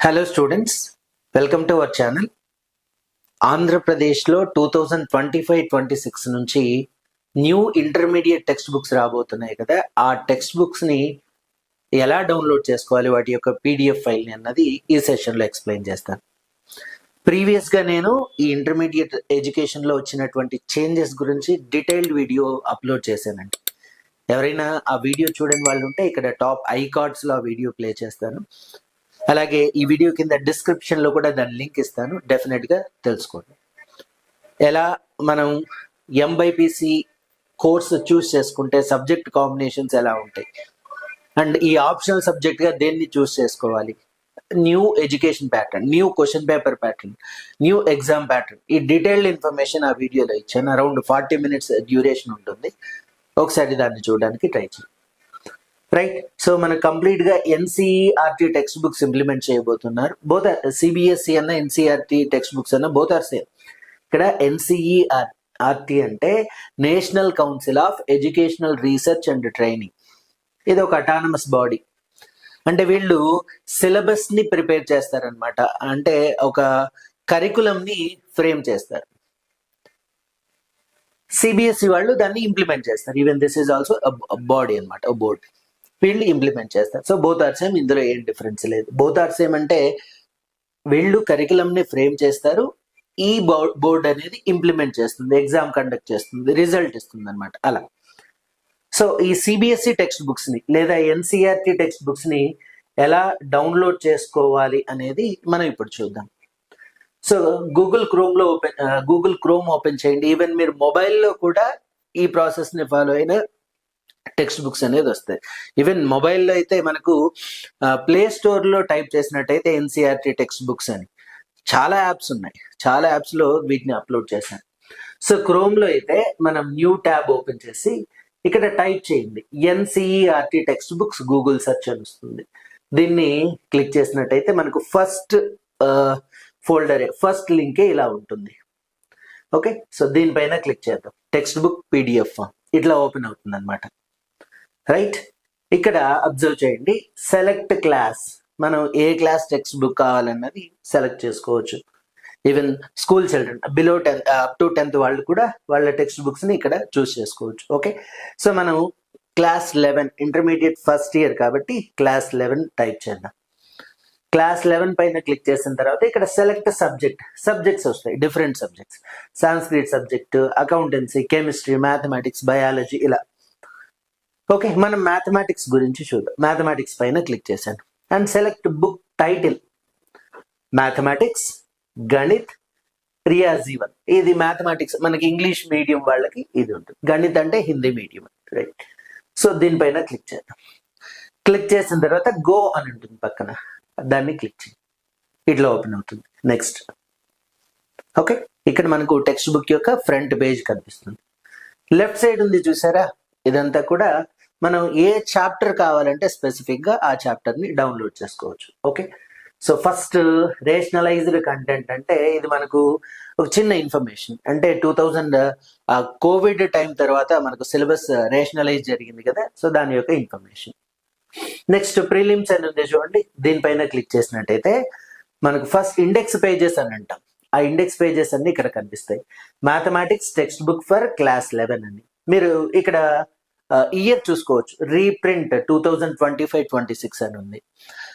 Hello students, welcome to our channel. ఆంధ్రప్రదేశ్లో 2025-26 నుంచి new intermediate text books రాబోతున్నాయి కదా. ఆ టెక్స్ట్ బుక్స్ని ఎలా డౌన్లోడ్ చేసుకోవాలి, వాటి యొక్క పీడిఎఫ్ ఫైల్ని అన్నది ఈ సెషన్లో ఎక్స్ప్లెయిన్ చేస్తాను. ప్రీవియస్గా నేను ఈ ఇంటర్మీడియట్ ఎడ్యుకేషన్లో వచ్చినటువంటి చేంజెస్ గురించి డీటెయిల్డ్ వీడియో అప్లోడ్ చేశానండి. ఎవరైనా ఆ వీడియో చూడని వాళ్ళు ఉంటే ఇక్కడ టాప్ ఐకార్డ్స్లో ఆ వీడియో ప్లే చేస్తాను. అలాగే ఈ వీడియో కింద డిస్క్రిప్షన్లో కూడా దాని లింక్ ఇస్తాను, డెఫినెట్గా తెలుసుకోండి. ఎలా మనం ఎంబైపీసీ కోర్స్ చూస్ చేసుకుంటే సబ్జెక్ట్ కాంబినేషన్స్ ఎలా ఉంటాయి, అండ్ ఈ ఆప్షనల్ సబ్జెక్ట్గా దేన్ని చూస్ చేసుకోవాలి, new education pattern, new question paper pattern, new exam pattern, ఈ డీటెయిల్డ్ ఇన్ఫర్మేషన్ ఆ వీడియోలో ఇచ్చాను. అరౌండ్ 40 minutes డ్యూరేషన్ ఉంటుంది. ఒకసారి దాన్ని చూడడానికి ట్రై చేయండి. రైట్, సో మనకు కంప్లీట్ గా ఎన్సీఈఆర్టీ టెక్స్ట్ బుక్స్ ఇంప్లిమెంట్ చేయబోతున్నారు. బోత్ సిబిఎస్ఈ అన్న ఎన్సీఆర్టీ టెక్స్ట్ బుక్స్ అన్న బోత్ ఆర్ సేమ్. ఇక్కడ ఎన్సీఈఆర్టీ అంటే national council of educational research and training. ఇది ఒక అటానమస్ బాడీ. అంటే వీళ్ళు సిలబస్ ని ప్రిపేర్ చేస్తారనమాట. అంటే ఒక కరికులం ని ఫ్రేమ్ చేస్తారు. సిబిఎస్ఈ వాళ్ళు దాన్ని ఇంప్లిమెంట్ చేస్తారు. Even this is also body అనమాట, బోర్డ్. వీళ్ళు ఇంప్లిమెంట్ చేస్తారు. సో బోత్ ఆర్ సేమ్, ఇందులో ఏం డిఫరెన్స్ లేదు. బోత్ ఆర్ సేమ్ అంటే వీళ్ళు కరికులంని ఫ్రేమ్ చేస్తారు, ఈ బోర్డ్ అనేది ఇంప్లిమెంట్ చేస్తుంది, ఎగ్జామ్ కండక్ట్ చేస్తుంది, రిజల్ట్ ఇస్తుంది అనమాట. అలా సో ఈ సిబిఎస్ఈ టెక్స్ట్ బుక్స్ ని లేదా ఎన్సీఆర్టీ టెక్స్ట్ బుక్స్ ని ఎలా డౌన్లోడ్ చేసుకోవాలి అనేది మనం ఇప్పుడు చూద్దాం. సో గూగుల్ క్రోమ్ ఓపెన్ చేయండి. ఈవెన్ మీరు మొబైల్లో కూడా ఈ ప్రాసెస్ ని ఫాలో అయిన టెక్స్ట్ బుక్స్ అనేది వస్తాయి. ఈవెన్ మొబైల్లో అయితే మనకు ప్లే స్టోర్ లో టైప్ చేసినట్టయితే ఎన్సీఆర్టీ టెక్స్ట్ బుక్స్ అని చాలా యాప్స్ ఉన్నాయి. చాలా యాప్స్ లో వీటిని అప్లోడ్ చేశాను. సో క్రోమ్ లో అయితే మనం న్యూ ట్యాబ్ ఓపెన్ చేసి ఇక్కడ టైప్ చేయండి NCERT text books, Google search అని వస్తుంది. దీన్ని క్లిక్ చేసినట్టయితే మనకు ఫస్ట్ ఫోల్డరే, ఫస్ట్ లింకే ఇలా ఉంటుంది. ఓకే, సో దీనిపైన క్లిక్ చేద్దాం. టెక్స్ట్ బుక్ పీడిఎఫ్ ఇట్లా ఓపెన్ అవుతుంది అనమాట. రైట్, ఇక్కడ అబ్జర్వ్ చేయండి, సెలెక్ట్ క్లాస్. మనం ఏ క్లాస్ టెక్స్ట్ బుక్ కావాలన్నది సెలెక్ట్ చేసుకోవచ్చు. Even school children below 10 up to 10th వాళ్ళు కూడా వాళ్ళ టెక్స్ట్ బుక్స్ ని ఇక్కడ చూస్ చేసుకోవచ్చు. ఓకే, సో మనం క్లాస్ 11 ఇంటర్మీడియట్ ఫస్ట్ ఇయర్ కాబట్టి క్లాస్ 11 టైప్ చేద్దాం. క్లాస్ 11 పైన క్లిక్ చేసిన తర్వాత ఇక్కడ సెలెక్ట్ సబ్జెక్ట్స్ వస్తాయి, different subjects. Sanskrit subject, accountancy, chemistry, mathematics, biology, ఇలా. ఓకే, మనం మ్యాథమెటిక్స్ గురించి చూద్దాం. మ్యాథమెటిక్స్ పైన క్లిక్ చేశాను and select book title. Mathematics, Ganit, Riyazi 1. ఇది మ్యాథమెటిక్స్ మనకి ఇంగ్లీష్ మీడియం వాళ్ళకి ఇది ఉంటుంది. గణిత్ అంటే హిందీ మీడియం. రైట్, సో దీనిపైన క్లిక్ చేద్దాం. క్లిక్ చేసిన తర్వాత గో అని ఉంటుంది పక్కన, దాన్ని క్లిక్ చేయండి. ఇట్లా ఓపెన్ అవుతుంది. నెక్స్ట్. ఓకే, ఇక్కడ మనకు టెక్స్ట్ బుక్ యొక్క ఫ్రంట్ పేజ్ కనిపిస్తుంది. లెఫ్ట్ సైడ్ ఉంది చూసారా, ఇదంతా కూడా మనం ఏ చాప్టర్ కావాలంటే స్పెసిఫిక్ గా ఆ చాప్టర్ ని డౌన్లోడ్ చేసుకోవచ్చు. Okay, so first rationalised content అంటే ఇది మనకు ఒక చిన్న ఇన్ఫర్మేషన్. అంటే 2000 కోవిడ్ టైం తర్వాత మనకు సిలబస్ రేషనలైజ్ జరిగింది కదా, సో దాని యొక్క ఇన్ఫర్మేషన్. నెక్స్ట్ ప్రిలిమ్స్ అని ఉంది చూడండి, దీనిపైన క్లిక్ చేసినట్టయితే మనకు ఫస్ట్ ఇండెక్స్ పేజెస్ అని అంటాం. ఆ ఇండెక్స్ పేజెస్ అన్ని ఇక్కడ కనిపిస్తాయి. Mathematics text book for class 11 అని మీరు ఇక్కడ ఇయర్ చూసుకోవచ్చు. రీప్రింట్ 2025-26 అని ఉంది.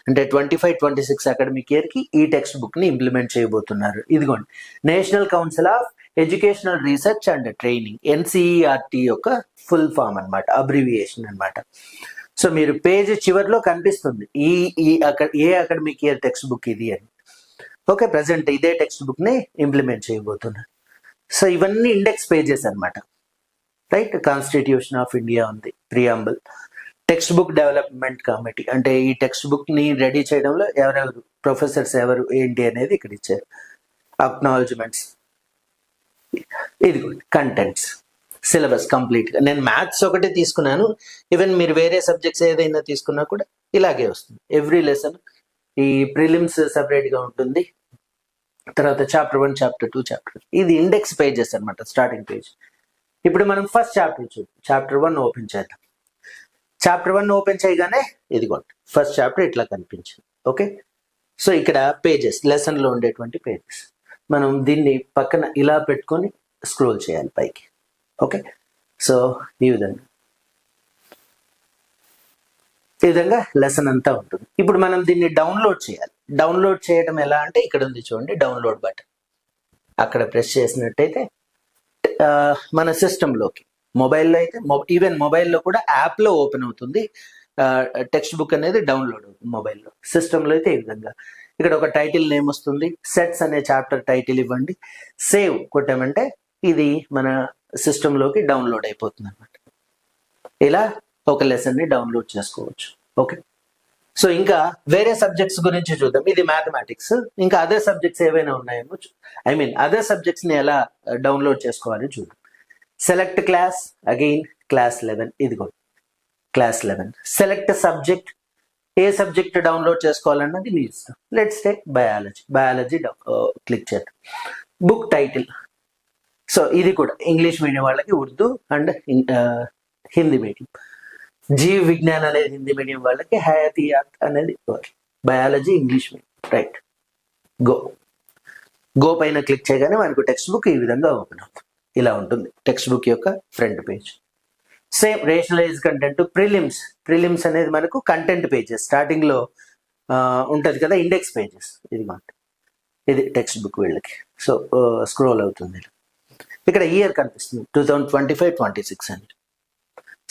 అంటే 25-26 అకాడమిక్ ఇయర్ కి ఈ టెక్స్ట్ బుక్ ని ఇంప్లిమెంట్ చేయబోతున్నారు. ఇదిగోండి, national council of educational research and training, NCERT యొక్క ఫుల్ ఫామ్ అనమాట, అబ్రివియేషన్ అనమాట. సో మీరు పేజ్ చివరిలో కనిపిస్తుంది ఏ అకాడమిక్ ఇయర్ టెక్స్ట్ బుక్ ఇది అని. ఓకే, ప్రజెంట్ ఇదే టెక్స్ట్ బుక్ ని ఇంప్లిమెంట్ చేయబోతున్నారు. సో ఇవన్నీ ఇండెక్స్ పేజెస్ అనమాట. రైట్, కాన్స్టిట్యూషన్ ఆఫ్ ఇండియా ఉంది, preamble, text book development committee అంటే ఈ టెక్స్ట్ బుక్ ని రెడీ చేయడంలో ఎవరెవరు ప్రొఫెసర్స్ ఎవరు ఏంటి అనేది ఇక్కడ ఇచ్చారు. అక్నాలజ్మెంట్స్, ఇది కంటెంట్స్, సిలబస్ కంప్లీట్ గా. నేను మ్యాథ్స్ ఒకటే తీసుకున్నాను. ఈవెన్ మీరు వేరే సబ్జెక్ట్స్ ఏదైనా తీసుకున్నా కూడా ఇలాగే వస్తుంది. ఎవ్రీ లెసన్ ఈ ప్రిలిమ్స్ సెపరేట్ గా ఉంటుంది. తర్వాత చాప్టర్ 1, చాప్టర్ 2, చాప్టర్ 3. ఇది ఇండెక్స్ పేజెస్ అనమాట, స్టార్టింగ్ పేజ్. ఇప్పుడు మనం ఫస్ట్ చాప్టర్ చూద్దాం. చాప్టర్ 1 ఓపెన్ చేద్దాం. చాప్టర్ 1 ఓపెన్ చేయగానే ఇదిగోండి ఫస్ట్ చాప్టర్ ఇట్లా కనిపించింది. ఓకే, సో ఇక్కడ పేజెస్, లెసన్లో ఉండేటువంటి పేజెస్, మనం దీన్ని పక్కన ఇలా పెట్టుకొని స్క్రోల్ చేయాలి పైకి. ఓకే, సో ఈ విధంగా లెసన్ అంతా ఉంటుంది. ఇప్పుడు మనం దీన్ని డౌన్లోడ్ చేయాలి. డౌన్లోడ్ చేయడం ఎలా అంటే ఇక్కడ ఉంది చూడండి, డౌన్లోడ్ బటన్. అక్కడ ప్రెస్ చేసినట్టయితే మన సిస్టంలోకి, మొబైల్లో అయితే ఈవెన్ మొబైల్లో కూడా యాప్లో ఓపెన్ అవుతుంది. టెక్స్ట్ బుక్ అనేది డౌన్లోడ్ అవుతుంది మొబైల్లో. సిస్టంలో అయితే ఈ విధంగా ఇక్కడ ఒక టైటిల్ నేమ్ వస్తుంది. సెట్స్ అనే చాప్టర్ టైటిల్ ఇవ్వండి, సేవ్ కొట్టామంటే ఇది మన సిస్టంలోకి డౌన్లోడ్ అయిపోతుంది అన్నమాట. ఇలా ఒక లెసన్ని డౌన్లోడ్ చేసుకోవచ్చు. ఓకే, సో ఇంకా వేరే సబ్జెక్ట్స్ గురించి చూద్దాం. ఇది మ్యాథమెటిక్స్. ఇంకా అదర్ సబ్జెక్ట్స్ ఏవైనా ఉన్నాయేమో, అదర్ సబ్జెక్ట్స్ని ఎలా డౌన్లోడ్ చేసుకోవాలని చూద్దాం. Select class, again class 11. ఇదిగో క్లాస్ 11. సెలెక్ట్ సబ్జెక్ట్, ఏ సబ్జెక్ట్ డౌన్లోడ్ చేసుకోవాలన్నది మీ ఇష్టం. లెట్స్ టేక్ బయాలజీ క్లిక్ చేద్దాం. బుక్ టైటిల్, సో ఇది కూడా ఇంగ్లీష్ మీడియం వాళ్ళకి ఉర్దూ అండ్ హిందీ మీడియం. జీవ విజ్ఞాన్ అనేది హిందీ మీడియం వాళ్ళకి, హయాతియాత్ అనేది biology English medium. Right, go పైన క్లిక్ చేయగానే మనకు టెక్స్ట్ బుక్ ఈ విధంగా ఓపెన్ అవుతుంది. ఇలా ఉంటుంది టెక్స్ట్ బుక్ యొక్క front page. Same rationalise content, prelims అనేది మనకు కంటెంట్ పేజెస్ స్టార్టింగ్ లో ఉంటది కదా, ఇండెక్స్ పేజెస్. ఇది టెక్స్ట్ బుక్ వీళ్ళకి. సో స్క్రోల్ అవుతుంది. ఇక్కడ ఇయర్ కనిపిస్తుంది 2025-26 అని.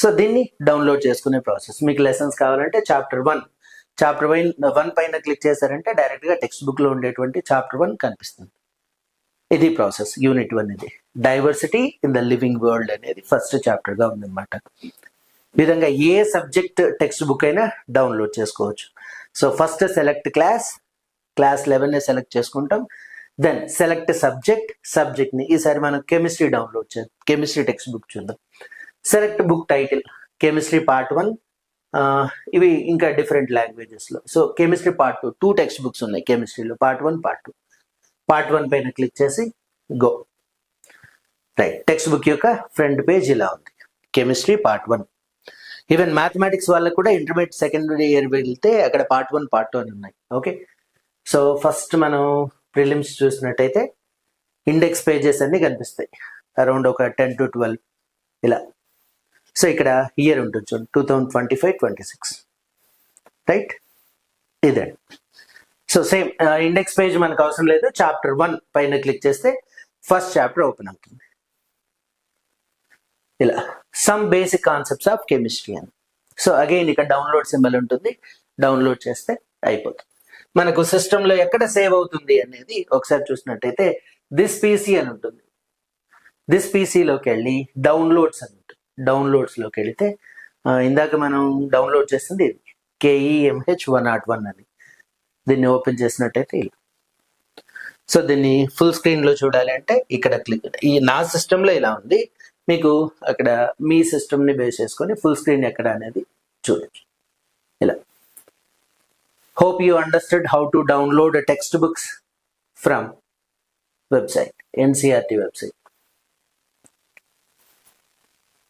సో దీన్ని డౌన్లోడ్ చేసుకునే ప్రాసెస్. మీకు లెసన్స్ కావాలంటే చాప్టర్ 1 పైన క్లిక్ చేశారంటే డైరెక్ట్ గా టెక్స్ట్ బుక్ లో ఉండేటువంటి చాప్టర్ 1 కనిపిస్తుంది. ఇది ప్రాసెస్. యూనిట్ 1 ఇది diversity in the living world అనేది ఫస్ట్ చాప్టర్ గా ఉందన్నమాట. ఈ విధంగా ఏ సబ్జెక్ట్ టెక్స్ట్ బుక్ అయినా డౌన్లోడ్ చేసుకోవచ్చు. So first select class 11 select చేసుకుంటాం. దెన్ సెలెక్ట్ సబ్జెక్ట్ ని ఈసారి మనం కెమిస్ట్రీ డౌన్లోడ్ చేద్దాం. కెమిస్ట్రీ టెక్స్ట్ బుక్ చూద్దాం. Select book title, chemistry part 1. ఇవి ఇంకా డిఫరెంట్ లాంగ్వేజెస్ లో. So chemistry part 2, 2 text books ఉన్నాయి కెమిస్ట్రీలో, పార్ట్ 1 పార్ట్ 2. పార్ట్ 1 పైన క్లిక్ చేసి గో. రైట్, టెక్స్ట్ బుక్ యొక్క ఫ్రంట్ పేజ్ ఇలా ఉంది, కెమిస్ట్రీ పార్ట్ 1. ఈవెన్ మ్యాథమెటిక్స్ వాళ్ళకు కూడా ఇంటర్మీడియట్ సెకండరీ ఇయర్ వెళ్తే అక్కడ పార్ట్ 1 పార్ట్ 2 అని ఉన్నాయి. ఓకే, సో ఫస్ట్ మనం ప్రిలిమ్స్ చూసినట్టయితే ఇండెక్స్ పేజెస్ అన్ని కనిపిస్తాయి, అరౌండ్ ఒక 10 to 12 ఇలా. సో ఇక్కడ ఇయర్ ఉంటుంది చూడండి, 2025-26. రైట్, ఇదే. సో సేమ్ ఇండెక్స్ పేజ్ మనకు అవసరం లేదు. చాప్టర్ 1 పైన క్లిక్ చేస్తే ఫస్ట్ చాప్టర్ ఓపెన్ అవుతుంది. ఇలా some basic concepts of chemistry అని. సో అగైన్ ఇక్కడ డౌన్లోడ్ సింబల్ ఉంటుంది, డౌన్లోడ్ చేస్తే అయిపోతుంది. మనకు సిస్టంలో ఎక్కడ సేవ్ అవుతుంది అనేది ఒకసారి చూసినట్టయితే దిస్ పీసీ అని ఉంటుంది. దిస్ పీసీలోకి వెళ్ళి డౌన్లోడ్స్ అని ఉంటుంది. డౌన్లోడ్స్లోకి వెళితే ఇందాక మనం డౌన్లోడ్ చేస్తుంది ఇది KEMH101 అని. దీన్ని ఓపెన్ చేసినట్టయితే ఇలా. సో దీన్ని ఫుల్ స్క్రీన్ లో చూడాలి అంటే ఇక్కడ క్లిక్. ఈ నా సిస్టంలో ఇలా ఉంది, మీకు అక్కడ మీ సిస్టమ్ ని బేస్ చేసుకొని ఫుల్ స్క్రీన్ ఎక్కడ అనేది చూడొచ్చు ఇలా. Hope you understood how to download text books from website, NCERT website.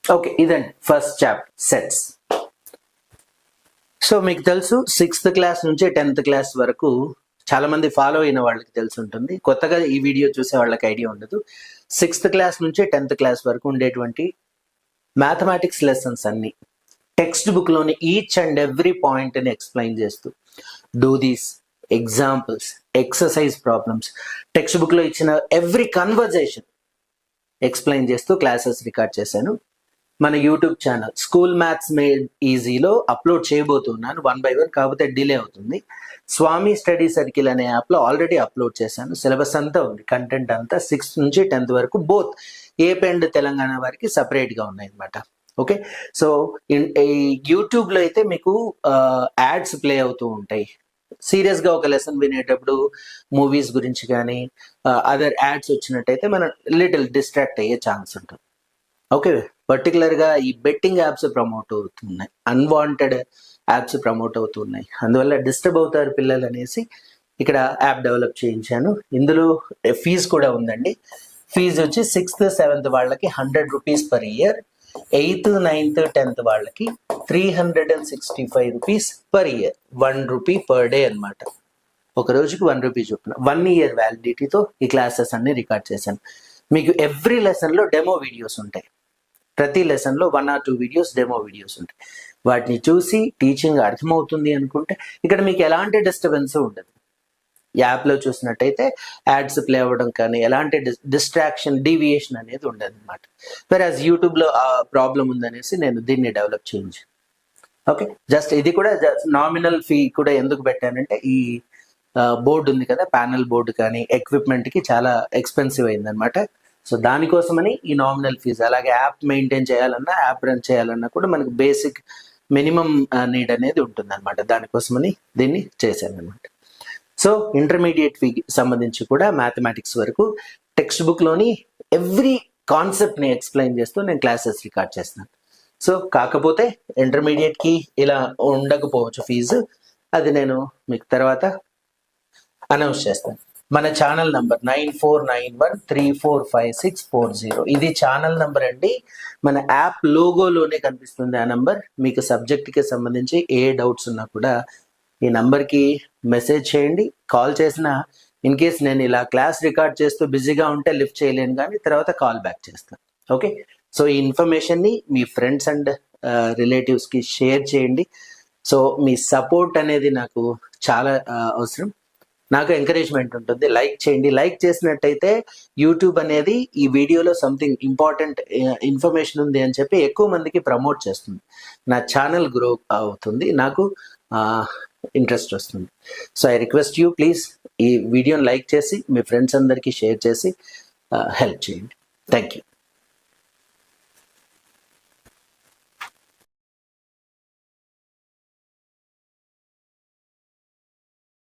Okay, ఇదండి ఫస్ట్ చాప్టర్ సెట్స్. సో మీకు తెలుసు 6th క్లాస్ నుంచి 10th క్లాస్ వరకు చాలా మంది ఫాలో అయిన వాళ్ళకి తెలిసి ఉంటుంది, కొత్తగా ఈ వీడియో చూసే వాళ్ళకి ఐడియా ఉండదు. 6th క్లాస్ నుంచి 10th క్లాస్ వరకు ఉండేటువంటి మ్యాథమెటిక్స్ లెసన్స్ అన్ని టెక్స్ట్ బుక్ లోని ఈచ్ అండ్ ఎవ్రీ పాయింట్ ని ఎక్స్ప్లెయిన్ చేస్తూ, do these examples, exercise problems, textbook లో ఇచ్చిన ఎవ్రీ కన్వర్జేషన్ ఎక్స్ప్లెయిన్ చేస్తూ క్లాసెస్ రికార్డ్ చేశాను. మన YouTube channel school maths made ఈజీలో అప్లోడ్ చేయబోతున్నాను 1 by 1, కాకపోతే డిలే అవుతుంది. స్వామి స్టడీ సర్కిల్ అనే యాప్లో ఆల్రెడీ అప్లోడ్ చేశాను. సిలబస్ అంతా ఉంది, కంటెంట్ అంతా 6th నుంచి 10th వరకు, బోత్ ఏపీ అండ్ తెలంగాణ వారికి సపరేట్గా ఉన్నాయి అనమాట. ఓకే, సో యూట్యూబ్లో అయితే మీకు యాడ్స్ ప్లే అవుతూ ఉంటాయి. సీరియస్గా ఒక లెసన్ వినేటప్పుడు మూవీస్ గురించి కానీ అదర్ యాడ్స్ వచ్చినట్టయితే మనం లిటిల్ డిస్ట్రాక్ట్ అయ్యే ఛాన్స్ ఉంటుంది. ఓకే, పర్టికులర్గా ఈ బెట్టింగ్ యాప్స్ ప్రమోట్ అవుతున్నాయి, అన్వాంటెడ్ యాప్స్ ప్రమోట్ అవుతున్నాయి, అందువల్ల డిస్టర్బ్ అవుతారు పిల్లలు అనేసి ఇక్కడ యాప్ డెవలప్ చేయించాను. ఇందులో ఫీజు కూడా ఉందండి. ఫీజు వచ్చి 6th 7th వాళ్ళకి 100 rupees per year, 8th 9th 10th వాళ్ళకి 365 rupees per year, 1 rupee per day అనమాట. ఒక రోజుకి 1 రూపీ చొప్పున 1 year వ్యాలిడిటీతో ఈ క్లాసెస్ అన్ని రికార్డ్ చేశాను. మీకు ఎవ్రీ లెసన్లో డెమో వీడియోస్ ఉంటాయి. ప్రతి లెసన్లో 1 or 2 వీడియోస్ డెమో వీడియోస్ ఉంటాయి. వాటిని చూసి టీచింగ్ అర్థమవుతుంది అనుకుంటే ఇక్కడ మీకు ఎలాంటి డిస్టర్బెన్స్ ఉండదు. యాప్లో చూసినట్టయితే యాడ్స్ ప్లే అవ్వడం కానీ ఎలాంటి డిస్ట్రాక్షన్ డీవియేషన్ అనేది ఉండదు అనమాట. వెరాజ్ యూట్యూబ్లో ఆ ప్రాబ్లం ఉందనేసి నేను దీన్ని డెవలప్ చేయించాను. ఓకే, జస్ట్ ఇది కూడా నామినల్ ఫీ కూడా ఎందుకు పెట్టానంటే ఈ బోర్డు ఉంది కదా, ప్యానల్ బోర్డు కానీ ఎక్విప్మెంట్కి చాలా ఎక్స్పెన్సివ్ అయిందనమాట. సో దానికోసమని ఈ నామినల్ ఫీజు. అలాగే యాప్ మెయింటైన్ చేయాలన్నా, యాప్ రన్ చేయాలన్నా కూడా మనకు బేసిక్ మినిమం నీడ్ అనేది ఉంటుంది అనమాట. దానికోసమని దీన్ని చేశాను అనమాట. సో ఇంటర్మీడియట్ ఫీకి సంబంధించి కూడా మ్యాథమెటిక్స్ వరకు టెక్స్ట్ బుక్లోని ఎవ్రీ కాన్సెప్ట్ని ఎక్స్ప్లెయిన్ చేస్తూ నేను క్లాసెస్ రికార్డ్ చేస్తున్నాను. సో కాకపోతే ఇంటర్మీడియట్కి ఇలా ఉండకపోవచ్చు ఫీజు, అది నేను మీకు తర్వాత అనౌన్స్ చేస్తాను. మన ఛానల్ నంబర్ 9491345640. ఇది ఛానల్ నంబర్ అండి. మన యాప్ లోగోలోనే కనిపిస్తుంది ఆ నంబర్. మీకు సబ్జెక్ట్కి సంబంధించి ఏ డౌట్స్ ఉన్నా కూడా ఈ నంబర్కి మెసేజ్ చేయండి. కాల్ చేసిన ఇన్ కేస్ నేను ఇలా క్లాస్ రికార్డ్ చేస్తూ బిజీగా ఉంటే లిఫ్ట్ చేయలేను, కానీ తర్వాత కాల్ బ్యాక్ చేస్తాను. ఓకే, సో ఈ ఇన్ఫర్మేషన్ని మీ ఫ్రెండ్స్ అండ్ రిలేటివ్స్కి షేర్ చేయండి. సో మీ సపోర్ట్ అనేది నాకు చాలా అవసరం. నాకు ఎంకరేజ్మెంట్ ఉంటుంది. లైక్ చేయండి. లైక్ చేసినట్టయితే యూట్యూబ్ అనేది ఈ వీడియోలో సంథింగ్ ఇంపార్టెంట్ ఇన్ఫర్మేషన్ ఉంది అని చెప్పి ఎక్కువ మందికి ప్రమోట్ చేస్తుంది. నా ఛానల్ గ్రో అవుతుంది, నాకు ఇంట్రెస్ట్ వస్తుంది. So I request you, please ఈ వీడియోని లైక్ చేసి మీ ఫ్రెండ్స్ అందరికీ షేర్ చేసి హెల్ప్ చేయండి. Thank you.